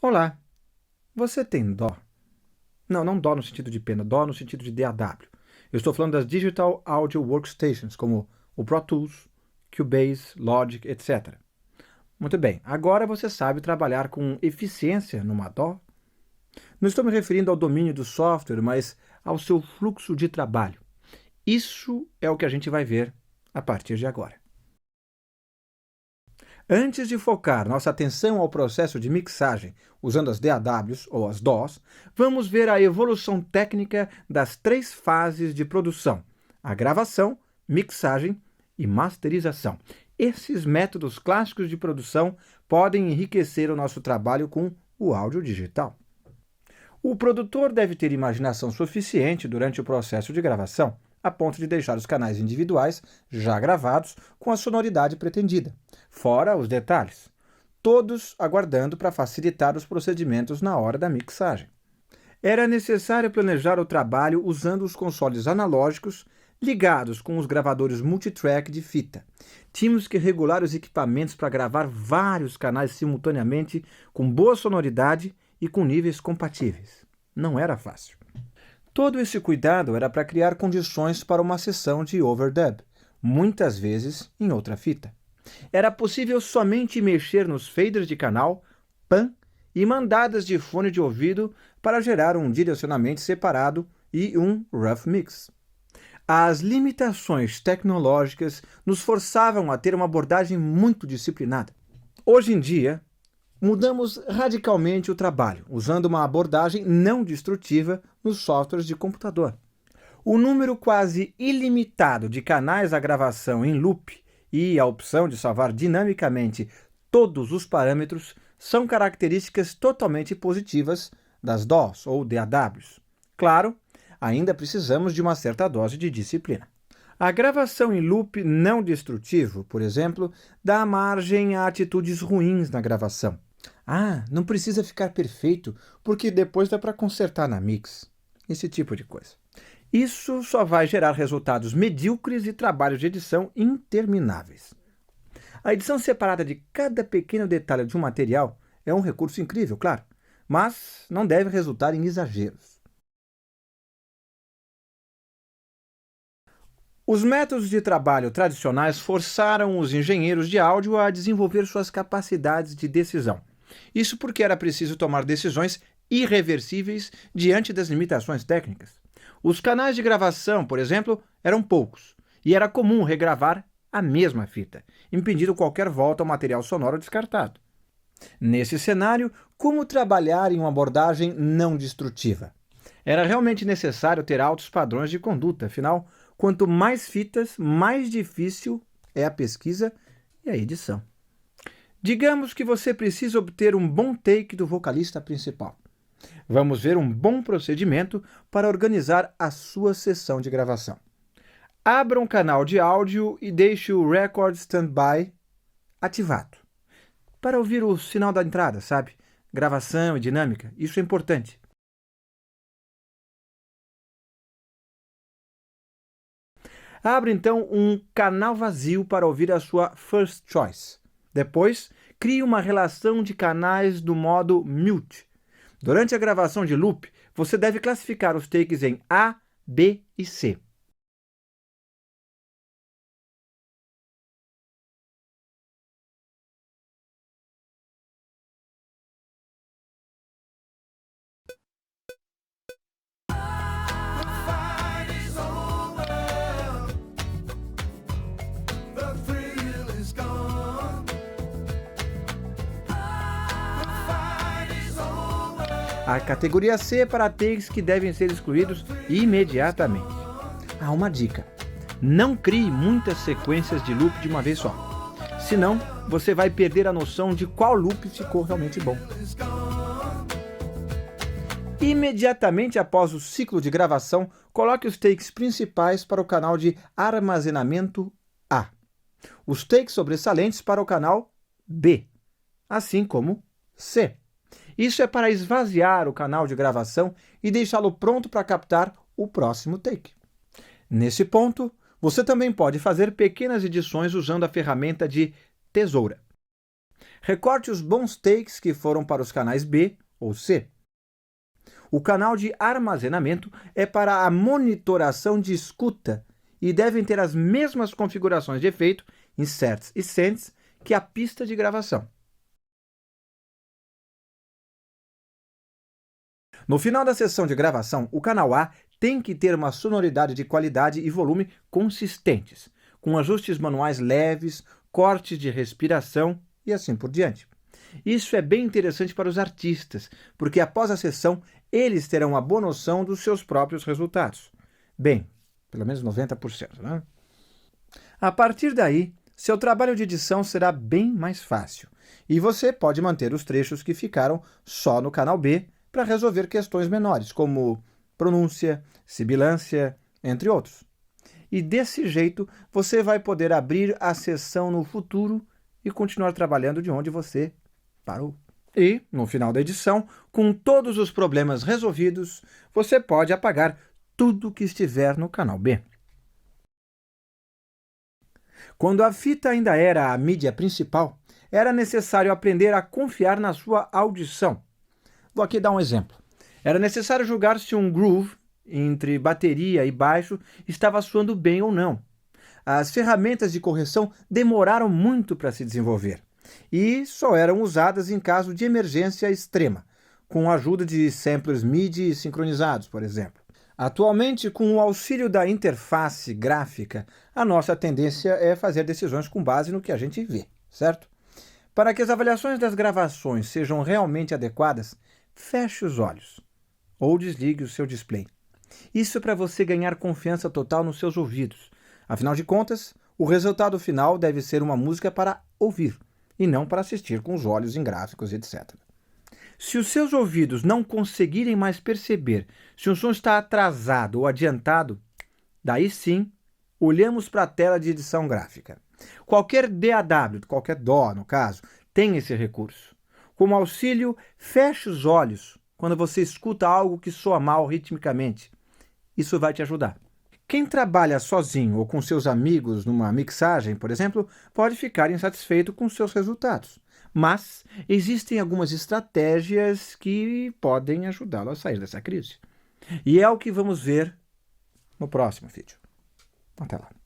Olá, você tem dó? Não, não dó no sentido de pena, dó no sentido de DAW. Eu estou falando das Digital Audio Workstations, como o Pro Tools, Cubase, Logic, etc. Muito bem, agora você sabe trabalhar com eficiência numa dó? Não estou me referindo ao domínio do software, mas ao seu fluxo de trabalho. Isso é o que a gente vai ver a partir de agora. Antes de focar nossa atenção ao processo de mixagem usando as DAWs ou as DAWs, vamos ver a evolução técnica das três fases de produção: a gravação, mixagem e masterização. Esses métodos clássicos de produção podem enriquecer o nosso trabalho com o áudio digital. O produtor deve ter imaginação suficiente durante o processo de gravação, a ponto de deixar os canais individuais já gravados com a sonoridade pretendida, fora os detalhes, todos aguardando para facilitar os procedimentos na hora da mixagem. Era necessário planejar o trabalho usando os consoles analógicos ligados com os gravadores multitrack de fita. Tínhamos que regular os equipamentos para gravar vários canais simultaneamente com boa sonoridade e com níveis compatíveis. Não era fácil. Todo esse cuidado era para criar condições para uma sessão de overdub, muitas vezes em outra fita. Era possível somente mexer nos faders de canal, pan e mandadas de fone de ouvido para gerar um direcionamento separado e um rough mix. As limitações tecnológicas nos forçavam a ter uma abordagem muito disciplinada. Hoje em dia, mudamos radicalmente o trabalho, usando uma abordagem não destrutiva nos softwares de computador. O número quase ilimitado de canais à gravação em loop e a opção de salvar dinamicamente todos os parâmetros são características totalmente positivas das DAWs ou DAWs. Claro, ainda precisamos de uma certa dose de disciplina. A gravação em loop não destrutivo, por exemplo, dá margem a atitudes ruins na gravação. Ah, não precisa ficar perfeito, porque depois dá para consertar na mix. Esse tipo de coisa. Isso só vai gerar resultados medíocres e trabalhos de edição intermináveis. A edição separada de cada pequeno detalhe de um material é um recurso incrível, claro, mas não deve resultar em exageros. Os métodos de trabalho tradicionais forçaram os engenheiros de áudio a desenvolver suas capacidades de decisão. Isso porque era preciso tomar decisões irreversíveis diante das limitações técnicas. Os canais de gravação, por exemplo, eram poucos, e era comum regravar a mesma fita, impedindo qualquer volta ao material sonoro descartado. Nesse cenário, como trabalhar em uma abordagem não destrutiva? Era realmente necessário ter altos padrões de conduta, afinal, quanto mais fitas, mais difícil é a pesquisa e a edição. Digamos que você precisa obter um bom take do vocalista principal. Vamos ver um bom procedimento para organizar a sua sessão de gravação. Abra um canal de áudio e deixe o Record Standby ativado, para ouvir o sinal da entrada, sabe? Gravação e dinâmica, isso é importante. Abra então um canal vazio para ouvir a sua First Choice. Depois, crie uma relação de canais do modo Mute. Durante a gravação de loop, você deve classificar os takes em A, B e C. A categoria C é para takes que devem ser excluídos imediatamente. Ah, uma dica: não crie muitas sequências de loop de uma vez só. Senão, você vai perder a noção de qual loop ficou realmente bom. Imediatamente após o ciclo de gravação, coloque os takes principais para o canal de armazenamento A. Os takes sobressalentes para o canal B, assim como C. Isso é para esvaziar o canal de gravação e deixá-lo pronto para captar o próximo take. Nesse ponto, você também pode fazer pequenas edições usando a ferramenta de tesoura. Recorte os bons takes que foram para os canais B ou C. O canal de armazenamento é para a monitoração de escuta e devem ter as mesmas configurações de efeito, inserts e sends, que a pista de gravação. No final da sessão de gravação, o canal A tem que ter uma sonoridade de qualidade e volume consistentes, com ajustes manuais leves, cortes de respiração e assim por diante. Isso é bem interessante para os artistas, porque após a sessão eles terão uma boa noção dos seus próprios resultados. Bem, pelo menos 90%, né? A partir daí, seu trabalho de edição será bem mais fácil e você pode manter os trechos que ficaram só no canal B para resolver questões menores, como pronúncia, sibilância, entre outros. E desse jeito, você vai poder abrir a sessão no futuro e continuar trabalhando de onde você parou. E, no final da edição, com todos os problemas resolvidos, você pode apagar tudo que estiver no canal B. Quando a fita ainda era a mídia principal, era necessário aprender a confiar na sua audição. Vou aqui dar um exemplo. Era necessário julgar se um groove entre bateria e baixo estava soando bem ou não. As ferramentas de correção demoraram muito para se desenvolver e só eram usadas em caso de emergência extrema, com a ajuda de samplers MIDI sincronizados, por exemplo. Atualmente, com o auxílio da interface gráfica, a nossa tendência é fazer decisões com base no que a gente vê, certo? Para que as avaliações das gravações sejam realmente adequadas, feche os olhos ou desligue o seu display. Isso é para você ganhar confiança total nos seus ouvidos. Afinal de contas, o resultado final deve ser uma música para ouvir e não para assistir com os olhos em gráficos, etc. Se os seus ouvidos não conseguirem mais perceber se um som está atrasado ou adiantado, daí sim, olhamos para a tela de edição gráfica. Qualquer DAW, qualquer DAW no caso, tem esse recurso. Como auxílio, feche os olhos quando você escuta algo que soa mal ritmicamente. Isso vai te ajudar. Quem trabalha sozinho ou com seus amigos numa mixagem, por exemplo, pode ficar insatisfeito com seus resultados. Mas existem algumas estratégias que podem ajudá-lo a sair dessa crise. E é o que vamos ver no próximo vídeo. Até lá.